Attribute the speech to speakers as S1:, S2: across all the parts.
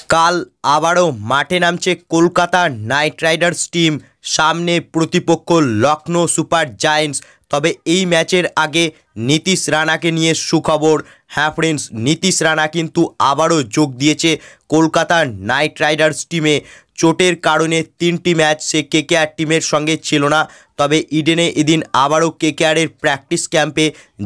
S1: কাল আবারও মাঠে নামছে কলকাতা নাইট রাইডার্স টিম। সামনে প্রতিপক্ষ লখনৌ সুপার জায়েন্টস। তবে এই ম্যাচের আগে নীতিশ রানাকে নিয়ে সুখবর। হ্যাঁ ফ্রেন্ডস, নীতিশ রানা কিন্তু আবারও যোগ দিয়েছে কলকাতা নাইট রাইডার্স টিমে। চোটের কারণে 3টি ম্যাচ সে কেকেআর টিমের সঙ্গে ছিল না। তবে ইডেনে এদিন আবারও কেকেআরের প্র্যাকটিস ক্যাম্পে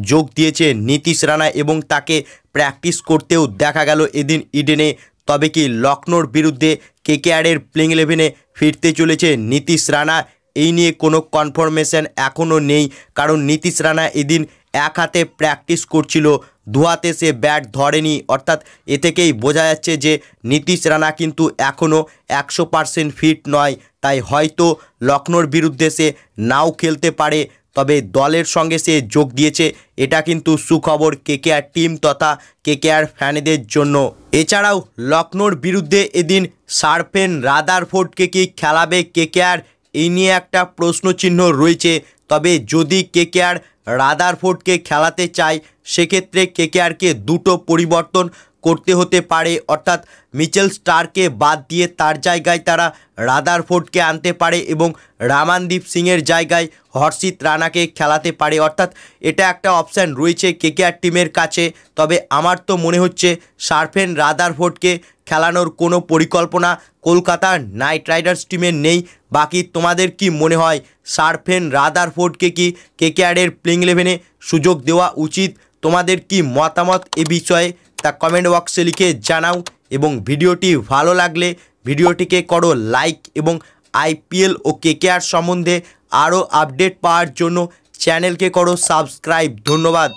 S1: যোগ দিয়েছে নীতিশ রানা এবং তাকে প্র্যাকটিস করতেও দেখা গেল এদিন ইডেনে। তবে কি লখনৌর বিরুদ্ধে কেকেআরের প্লেইং 11-এ ফিরতে চলেছে নীতিশ রানা? এই নিয়ে কোনো কনফার্মেশন এখনও নেই, কারণ নীতিশ রানা এদিন এক হাতে প্র্যাকটিস করছিল, দু হাতে সে ব্যাট ধরেনি। অর্থাৎ এ থেকেই বোঝা যাচ্ছে যে নীতিশ রানা কিন্তু এখনও 100% ফিট নয়। তাই হয়তো লখনৌর বিরুদ্ধে সে নাও খেলতে পারে। তবে দলের সঙ্গে সে যোগ দিয়েছে, এটা কিন্তু সুখবর কেকেআর টিম তথা কেকেআর ফ্যানেদের জন্য। এছাড়াও লখনৌর বিরুদ্ধে এদিন সারফেন রাদারফোর্ডকে কি খেলাবে কেকেআর? এই নিয়ে একটা প্রশ্নচিহ্ন রয়েছে। তবে যদি কেকেআর রাদারফোর্ডকে খেলাতে চায়, সেক্ষেত্রে কেকেআরকে দুটো পরিবর্তন করতে হতে পারে। অর্থাৎ মিচেল স্টার্ককে বাদ দিয়ে তার জায়গায় তারা রাদারফোর্ডকে আনতে পারে এবং রামানদীপ সিংয়ের জায়গায় হর্ষিত রানাকে খেলাতে পারে। অর্থাৎ এটা একটা অপশান রয়েছে কেকেআর টিমের কাছে। তবে আমার তো মনে হচ্ছে সারফেন রাদারফোর্ডকে খেলানোর কোনো পরিকল্পনা কলকাতা নাইট রাইডার্স টিমের নেই। বাকি তোমাদের কি মনে হয়, সারফেন রাদারফোর্ডকে কি কেকেআরের প্লেইং 11-এ সুযোগ দেওয়া উচিত? তোমাদের কি মতামত এ বিষয়ে তা কমেন্ট বক্সে লিখে জানাও। এবং ভিডিওটি ভালো লাগলে ভিডিওটিকে করো লাইক এবং আইপিএল ও কেকেআর সম্বন্ধে আরও আপডেট পাওয়ার জন্য চ্যানেলকে করো সাবস্ক্রাইব। ধন্যবাদ।